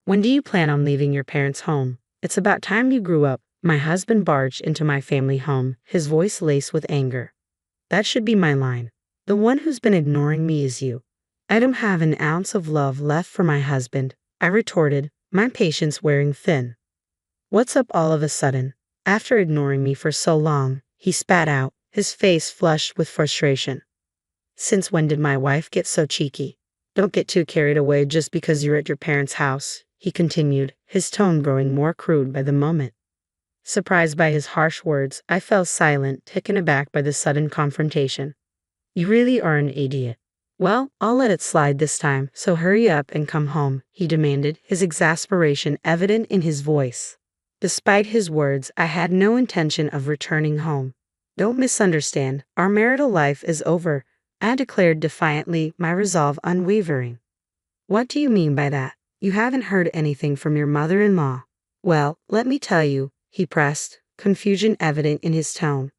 When do you plan on leaving your parents' home? It's about time you grew up. My husband barged into my family home, his voice laced with anger. That should be my line. The one who's been ignoring me is you. I don't have an ounce of love left for my husband, I retorted, my patience wearing thin. What's up all of a sudden? After ignoring me for so long, he spat out, his face flushed with frustration. Since when did my wife get so cheeky? Don't get too carried away just because you're at your parents' house, he continued, his tone growing more crude by the moment. Surprised by his harsh words, I fell silent, taken aback by the sudden confrontation. You really are an idiot. Well, I'll let it slide this time, so hurry up and come home, he demanded, his exasperation evident in his voice. Despite his words, I had no intention of returning home. Don't misunderstand, our marital life is over, I declared defiantly, my resolve unwavering. What do you mean by that? You haven't heard anything from your mother-in-law. Well, let me tell you, he pressed, confusion evident in his tone.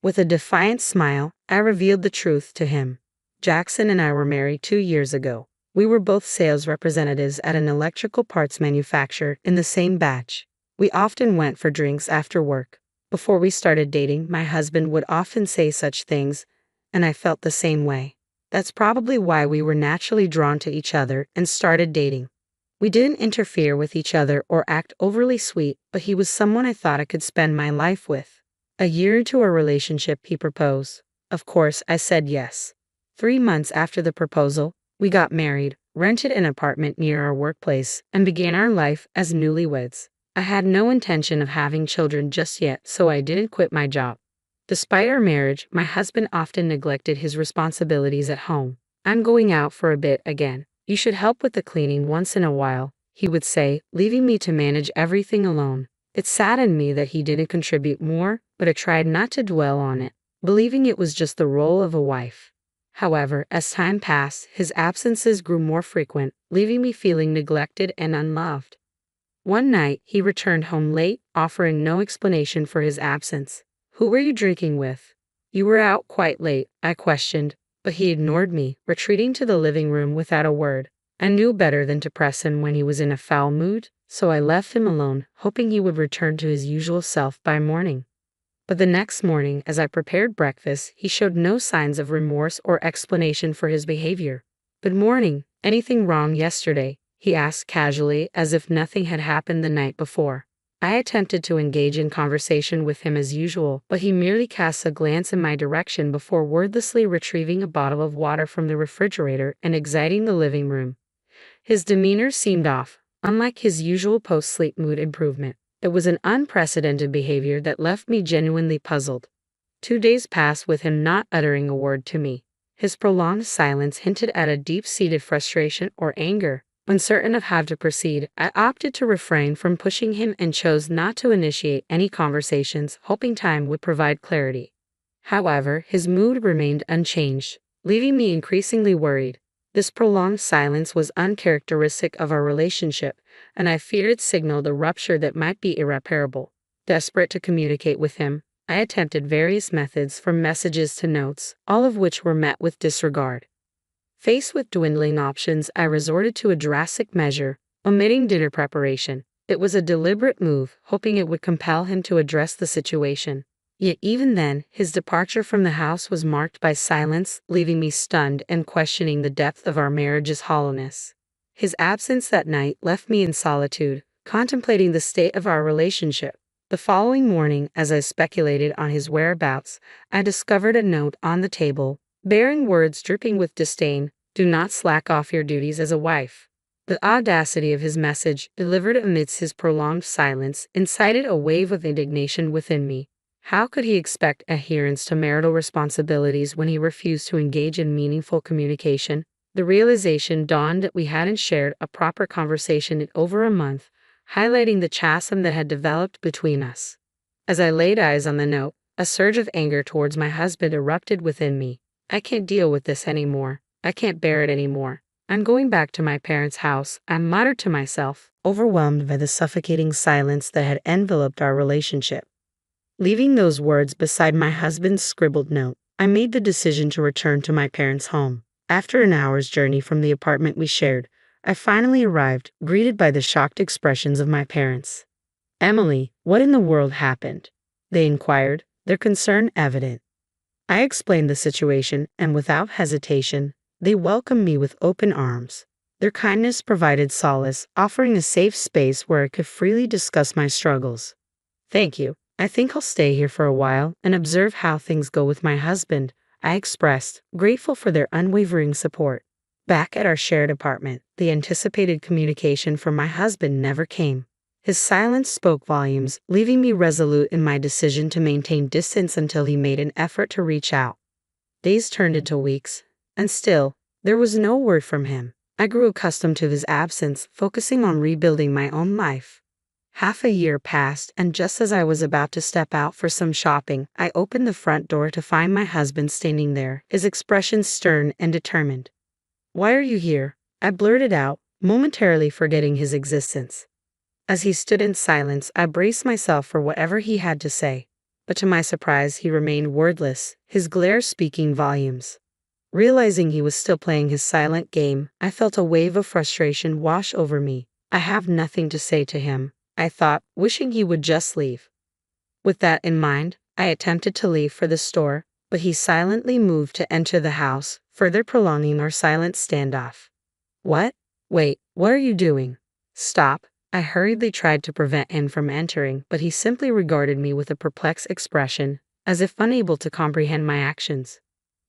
With a defiant smile, I revealed the truth to him. Jackson and I were married 2 years ago. We were both sales representatives at an electrical parts manufacturer in the same batch. We often went for drinks after work. Before we started dating, my husband would often say such things, and I felt the same way. That's probably why we were naturally drawn to each other and started dating. We didn't interfere with each other or act overly sweet, but he was someone I thought I could spend my life with. A year into our relationship, he proposed. Of course, I said yes. 3 months after the proposal, we got married, rented an apartment near our workplace, and began our life as newlyweds. I had no intention of having children just yet, so I didn't quit my job. Despite our marriage, my husband often neglected his responsibilities at home. I'm going out for a bit again. You should help with the cleaning once in a while, he would say, leaving me to manage everything alone. It saddened me that he didn't contribute more, but I tried not to dwell on it, believing it was just the role of a wife. However, as time passed, his absences grew more frequent, leaving me feeling neglected and unloved. One night, he returned home late, offering no explanation for his absence. Who were you drinking with? You were out quite late, I questioned, but he ignored me, retreating to the living room without a word. I knew better than to press him when he was in a foul mood, so I left him alone, hoping he would return to his usual self by morning. But the next morning, as I prepared breakfast, he showed no signs of remorse or explanation for his behavior. Good morning. Anything wrong yesterday? He asked casually, as if nothing had happened the night before. I attempted to engage in conversation with him as usual, but he merely cast a glance in my direction before wordlessly retrieving a bottle of water from the refrigerator and exiting the living room. His demeanor seemed off, unlike his usual post-sleep mood improvement. It was an unprecedented behavior that left me genuinely puzzled. 2 days passed with him not uttering a word to me. His prolonged silence hinted at a deep-seated frustration or anger. Uncertain of how to proceed, I opted to refrain from pushing him and chose not to initiate any conversations, hoping time would provide clarity. However, his mood remained unchanged, leaving me increasingly worried. This prolonged silence was uncharacteristic of our relationship, and I feared it signaled a rupture that might be irreparable. Desperate to communicate with him, I attempted various methods from messages to notes, all of which were met with disregard. Faced with dwindling options, I resorted to a drastic measure, omitting dinner preparation. It was a deliberate move, hoping it would compel him to address the situation. Yet even then, his departure from the house was marked by silence, leaving me stunned and questioning the depth of our marriage's hollowness. His absence that night left me in solitude, contemplating the state of our relationship. The following morning, as I speculated on his whereabouts, I discovered a note on the table, bearing words dripping with disdain. Do not slack off your duties as a wife. The audacity of his message, delivered amidst his prolonged silence, incited a wave of indignation within me. How could he expect adherence to marital responsibilities when he refused to engage in meaningful communication? The realization dawned that we hadn't shared a proper conversation in over a month, highlighting the chasm that had developed between us. As I laid eyes on the note, a surge of anger towards my husband erupted within me. I can't deal with this anymore. I can't bear it anymore. I'm going back to my parents' house, I muttered to myself, overwhelmed by the suffocating silence that had enveloped our relationship. Leaving those words beside my husband's scribbled note, I made the decision to return to my parents' home. After an hour's journey from the apartment we shared, I finally arrived, greeted by the shocked expressions of my parents. "Emily, what in the world happened?" they inquired, their concern evident. I explained the situation, and without hesitation, they welcomed me with open arms. Their kindness provided solace, offering a safe space where I could freely discuss my struggles. "Thank you. I think I'll stay here for a while and observe how things go with my husband," I expressed, grateful for their unwavering support. Back at our shared apartment, the anticipated communication from my husband never came. His silence spoke volumes, leaving me resolute in my decision to maintain distance until he made an effort to reach out. Days turned into weeks, and still, there was no word from him. I grew accustomed to his absence, focusing on rebuilding my own life. Half a year passed, and just as I was about to step out for some shopping, I opened the front door to find my husband standing there, his expression stern and determined. "Why are you here?" I blurted out, momentarily forgetting his existence. As he stood in silence, I braced myself for whatever he had to say, but to my surprise, he remained wordless, his glare speaking volumes. Realizing he was still playing his silent game, I felt a wave of frustration wash over me. I have nothing to say to him, I thought, wishing he would just leave. With that in mind, I attempted to leave for the store, but he silently moved to enter the house, further prolonging our silent standoff. "What? Wait, what are you doing?" "Stop." I hurriedly tried to prevent him from entering, but he simply regarded me with a perplexed expression, as if unable to comprehend my actions.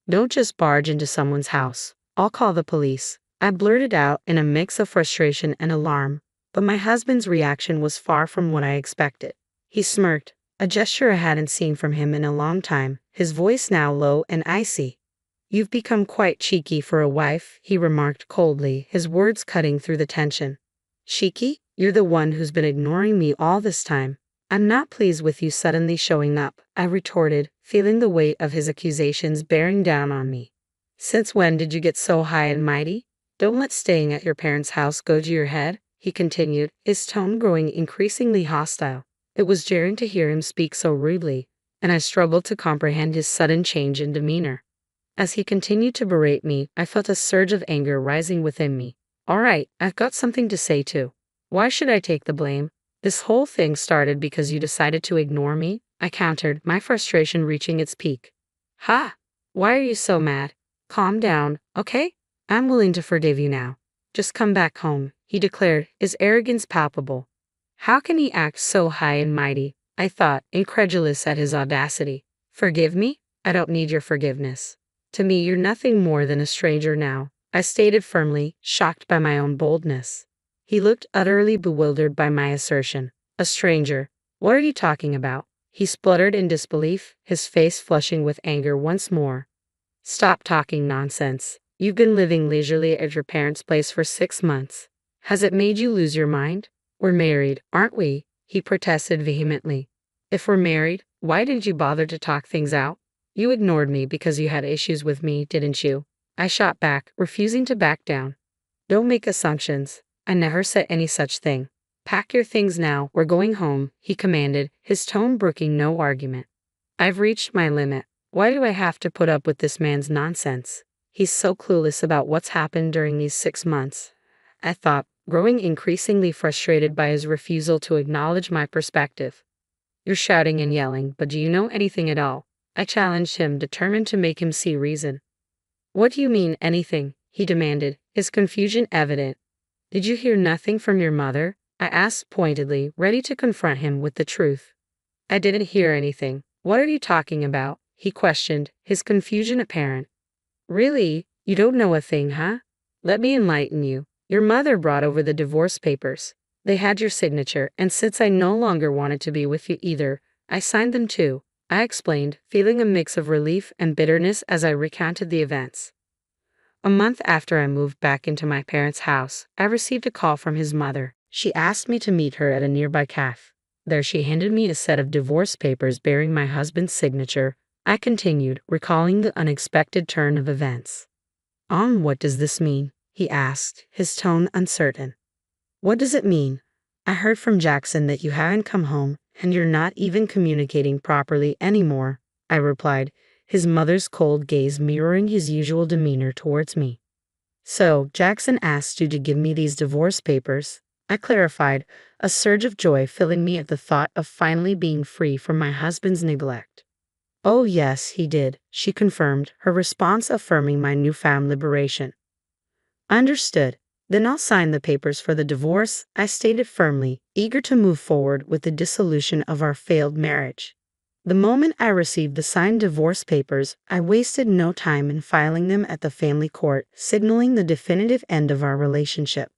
"Don't just barge into someone's house. I'll call the police," I blurted out in a mix of frustration and alarm, but my husband's reaction was far from what I expected. He smirked, a gesture I hadn't seen from him in a long time, his voice now low and icy. "You've become quite cheeky for a wife," he remarked coldly, his words cutting through the tension. "Cheeky? You're the one who's been ignoring me all this time. I'm not pleased with you suddenly showing up," I retorted, feeling the weight of his accusations bearing down on me. "Since when did you get so high and mighty? Don't let staying at your parents' house go to your head," he continued, his tone growing increasingly hostile. It was jarring to hear him speak so rudely, and I struggled to comprehend his sudden change in demeanor. As he continued to berate me, I felt a surge of anger rising within me. "All right, I've got something to say too. Why should I take the blame? This whole thing started because you decided to ignore me," I countered, my frustration reaching its peak. "Ha! Why are you so mad? Calm down, okay? I'm willing to forgive you now. Just come back home," he declared, his arrogance palpable. How can he act so high and mighty? I thought, incredulous at his audacity. "Forgive me? I don't need your forgiveness. To me, you're nothing more than a stranger now," I stated firmly, shocked by my own boldness. He looked utterly bewildered by my assertion. "A stranger? What are you talking about?" he spluttered in disbelief, his face flushing with anger once more. "Stop talking nonsense. You've been living leisurely at your parents' place for 6 months. Has it made you lose your mind? We're married, aren't we?" he protested vehemently. "If we're married, why didn't you bother to talk things out? You ignored me because you had issues with me, didn't you?" I shot back, refusing to back down. "Don't make assumptions. I never said any such thing. Pack your things now, we're going home," he commanded, his tone brooking no argument. "I've reached my limit. Why do I have to put up with this man's nonsense? He's so clueless about what's happened during these 6 months," I thought, growing increasingly frustrated by his refusal to acknowledge my perspective. "You're shouting and yelling, but do you know anything at all?" I challenged him, determined to make him see reason. "What do you mean, anything?" he demanded, his confusion evident. "Did you hear nothing from your mother?" I asked pointedly, ready to confront him with the truth. "I didn't hear anything. What are you talking about?" he questioned, his confusion apparent. "Really? You don't know a thing, huh? Let me enlighten you. Your mother brought over the divorce papers. They had your signature, and since I no longer wanted to be with you either, I signed them too," I explained, feeling a mix of relief and bitterness as I recounted the events. A month after I moved back into my parents' house, I received a call from his mother. She asked me to meet her at a nearby cafe. There she handed me a set of divorce papers bearing my husband's signature. I continued, recalling the unexpected turn of events. What does this mean?" he asked, his tone uncertain. "What does it mean? I heard from Jackson that you haven't come home, and you're not even communicating properly anymore," I replied, his mother's cold gaze mirroring his usual demeanor towards me. "So, Jackson asked you to give me these divorce papers," I clarified, a surge of joy filling me at the thought of finally being free from my husband's neglect. "Oh, yes, he did," she confirmed, her response affirming my newfound liberation. "Understood. Then I'll sign the papers for the divorce," I stated firmly, eager to move forward with the dissolution of our failed marriage. The moment I received the signed divorce papers, I wasted no time in filing them at the family court, signaling the definitive end of our relationship.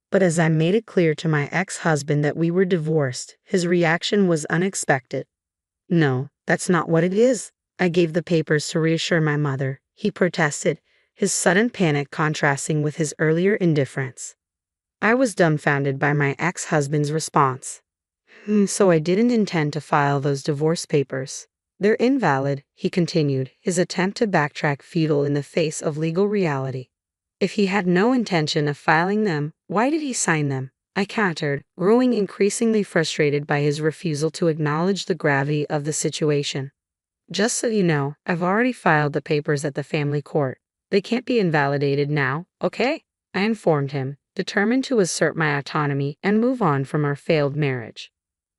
But as I made it clear to my ex-husband that we were divorced, his reaction was unexpected. "No, that's not what it is." I gave the papers to reassure my mother. He protested, his sudden panic contrasting with his earlier indifference. I was dumbfounded by my ex-husband's response. So I didn't intend to file those divorce papers. They're invalid," he continued, his attempt to backtrack futile in the face of legal reality. "If he had no intention of filing them, why did he sign them?" I countered, growing increasingly frustrated by his refusal to acknowledge the gravity of the situation. "Just so you know, I've already filed the papers at the family court. They can't be invalidated now, okay?" I informed him, determined to assert my autonomy and move on from our failed marriage.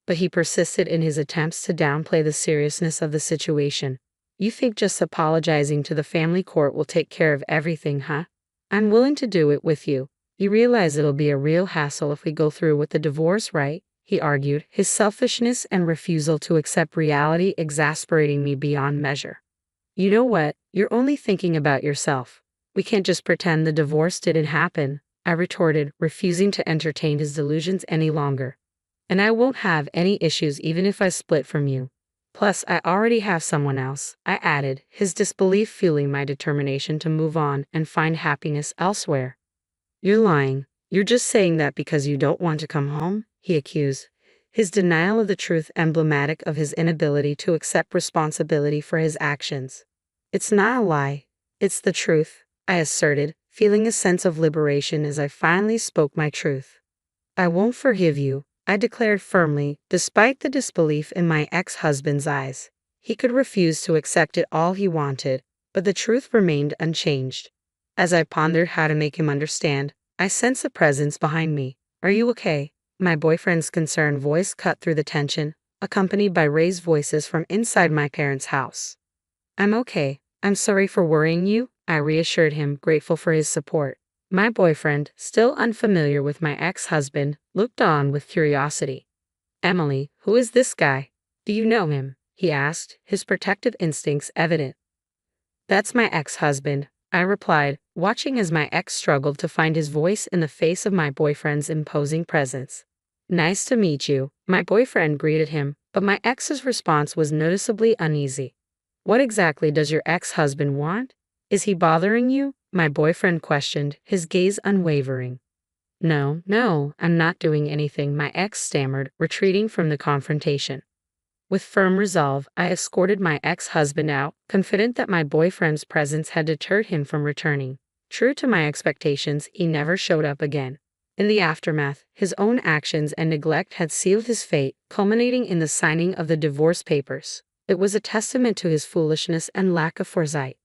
But he persisted in his attempts to downplay the seriousness of the situation. "You think just apologizing to the family court will take care of everything, huh? I'm willing to do it with you. You realize it'll be a real hassle if we go through with the divorce, right?" he argued, his selfishness and refusal to accept reality exasperating me beyond measure. "You know what? You're only thinking about yourself. We can't just pretend the divorce didn't happen," I retorted, refusing to entertain his delusions any longer. "And I won't have any issues even if I split from you. Plus, I already have someone else," I added, his disbelief fueling my determination to move on and find happiness elsewhere. "You're lying. You're just saying that because you don't want to come home," he accused, his denial of the truth emblematic of his inability to accept responsibility for his actions. "It's not a lie. It's the truth," I asserted, feeling a sense of liberation as I finally spoke my truth. "I won't forgive you," I declared firmly, despite the disbelief in my ex-husband's eyes. He could refuse to accept it all he wanted, but the truth remained unchanged. As I pondered how to make him understand, I sensed a presence behind me. "Are you okay?" My boyfriend's concerned voice cut through the tension, accompanied by raised voices from inside my parents' house. "I'm okay. I'm sorry for worrying you," I reassured him, grateful for his support. My boyfriend, still unfamiliar with my ex-husband, looked on with curiosity. "Emily, who is this guy? Do you know him?" he asked, his protective instincts evident. "That's my ex-husband," I replied, watching as my ex struggled to find his voice in the face of my boyfriend's imposing presence. "Nice to meet you," my boyfriend greeted him, but my ex's response was noticeably uneasy. "What exactly does your ex-husband want? Is he bothering you?" my boyfriend questioned, his gaze unwavering. No, I'm not doing anything," my ex stammered, retreating from the confrontation. With firm resolve, I escorted my ex-husband out, confident that my boyfriend's presence had deterred him from returning. True to my expectations, he never showed up again. In the aftermath, his own actions and neglect had sealed his fate, culminating in the signing of the divorce papers. It was a testament to his foolishness and lack of foresight.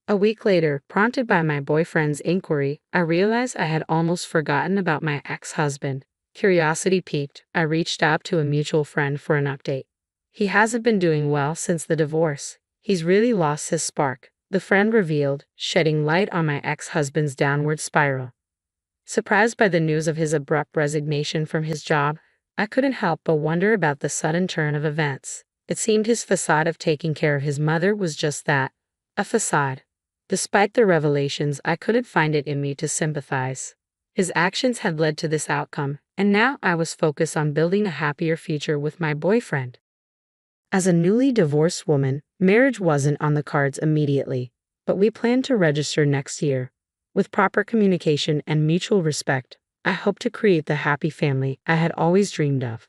A week later, prompted by my boyfriend's inquiry, I realized I had almost forgotten about my ex-husband. Curiosity piqued, I reached out to a mutual friend for an update. "He hasn't been doing well since the divorce. He's really lost his spark," the friend revealed, shedding light on my ex-husband's downward spiral. Surprised by the news of his abrupt resignation from his job, I couldn't help but wonder about the sudden turn of events. It seemed his facade of taking care of his mother was just that, a facade. Despite the revelations, I couldn't find it in me to sympathize. His actions had led to this outcome, and now I was focused on building a happier future with my boyfriend. As a newly divorced woman, marriage wasn't on the cards immediately, but we planned to register next year. With proper communication and mutual respect, I hope to create the happy family I had always dreamed of.